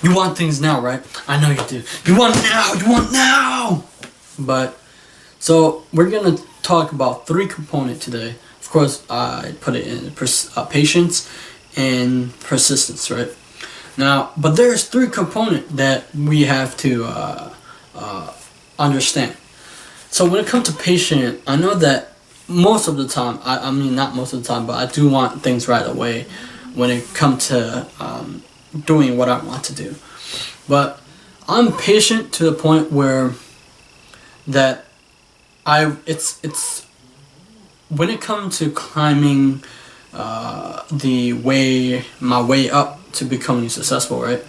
You want things now, right? I know you do. You want now. You want now. But so we're gonna talk about 3 components today. Of course, I put it in patience and persistence, right? Now, but there's 3 components that we have to understand. So when it comes to patient, I know that most of the time, I mean not most of the time, but I do want things right away when it comes to doing what I want to do. But I'm patient to the point where that it's when it comes to climbing my way up to becoming successful, right?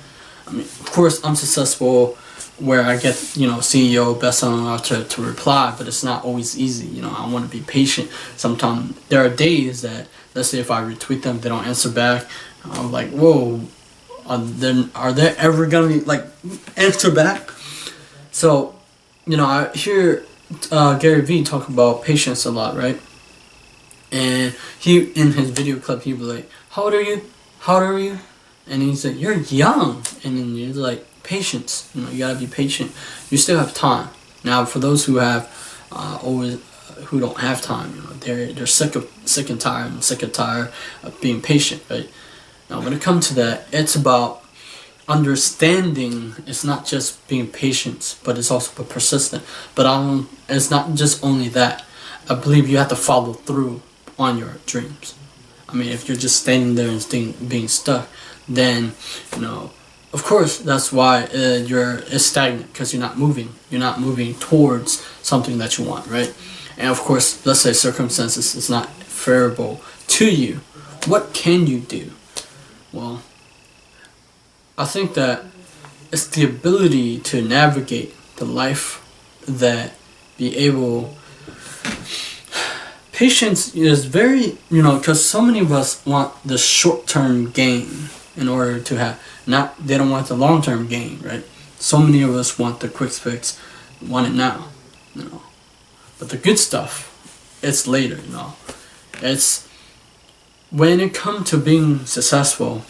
I mean, of course, I'm successful where I get, CEO, best-selling author to reply, but it's not always easy. I want to be patient. Sometimes there are days that, let's say if I retweet them, they don't answer back. I'm like, whoa, are they ever gonna answer back? So, I hear Gary Vee talk about patience a lot, right? And he, in his video clip, he'd be like, how old are you? How old are you? And he's like, you're young. And then he's like, patience. You gotta be patient. You still have time. Now, for those who have who don't have time, they're sick and tired. I'm sick and tired of being patient, right? Now, when it comes to that, it's about understanding. It's not just being patient, but it's also persistent. But it's not just only that. I believe you have to follow through on your dreams. I mean, if you're just standing there and being stuck, then of course that's why it's stagnant, because you're not moving. You're not moving towards something that you want, right? And of course, let's say circumstances is not favorable to you. What can you do? Well, I think that it's the ability to navigate the life that be able. Patience is very, because so many of us want the short-term gain in order to have, they don't want the long-term gain, right? So many of us want the quick fix, want it now, But the good stuff, it's later, It's, when it comes to being successful,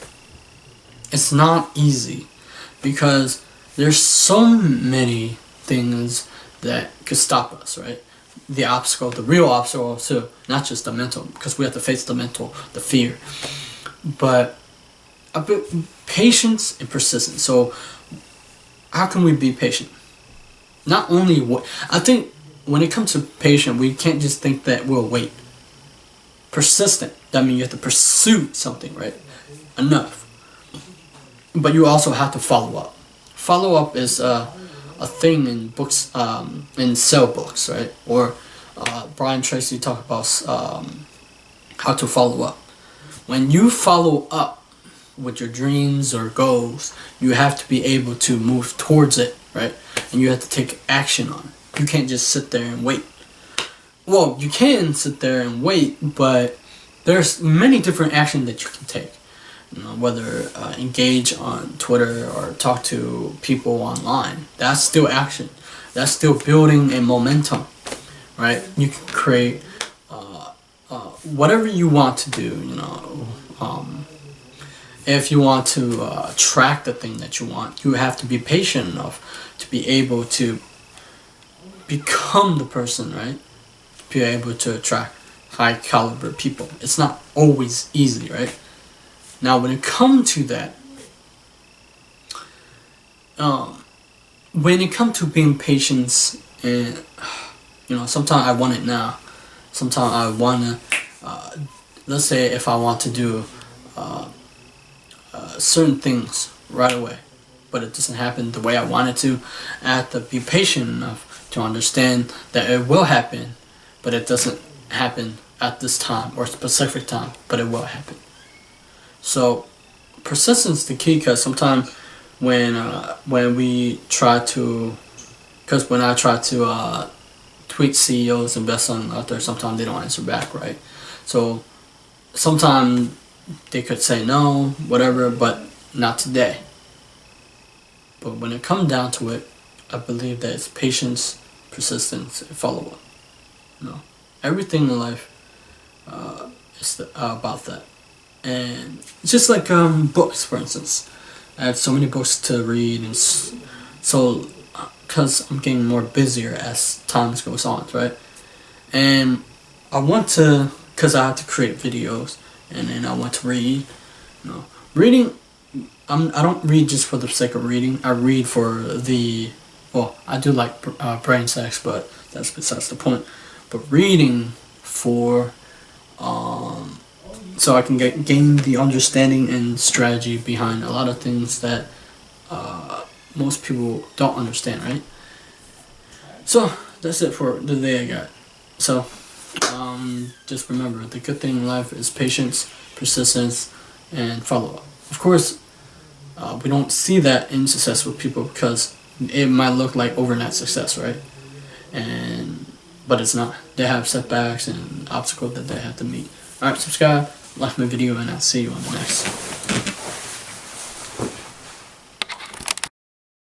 it's not easy because there's so many things that could stop us, right? The real obstacle too, not just the mental, because we have to face the mental, the fear. But patience and persistence. So how can we be patient? Not only I think when it comes to patient, we can't just think that we'll wait. Persistent, that means you have to pursue something, right? Enough. But you also have to follow up. Follow up is a thing in books, in sell books, right? Or Brian Tracy talk about how to follow up. When you follow up with your dreams or goals, you have to be able to move towards it, right? And you have to take action on it. You can't just sit there and wait. Well, you can sit there and wait, but there's many different actions that you can take. Whether engage on Twitter or talk to people online, that's still action. That's still building a momentum, right? You can create whatever you want to do. If you want to track the thing that you want, you have to be patient enough to be able to become the person, right? Be able to attract high caliber people. It's not always easy, right? Now, when it comes to that, when it comes to being patient, and sometimes I want it now. Sometimes I wanna, let's say if I want to do certain things right away, but it doesn't happen the way I want it to. I have to be patient enough to understand that it will happen, but it doesn't happen at this time or specific time, but it will happen. So persistence is the key, because sometimes when we try to, because when I try to tweet CEOs and best-selling authors, sometimes they don't answer back, right? So sometimes they could say no, whatever, but not today. But when it comes down to it, I believe that it's patience, persistence, and follow-up. Everything in life is about that. And just like books, for instance, I have so many books to read, and so because I'm getting more busier as time goes on, right? And I want to, because I have to create videos, and then I want to read. You know, reading. I don't read just for the sake of reading. I read for the, well, I do like brain sex, but that's besides the point. But reading for, so I can gain the understanding and strategy behind a lot of things that most people don't understand, right? So that's it for the day I got. So just remember, the good thing in life is patience, persistence, and follow-up. Of course, we don't see that in successful people because it might look like overnight success, right? But it's not. They have setbacks and obstacles that they have to meet. Alright, subscribe, like my video, and I'll see you on the next.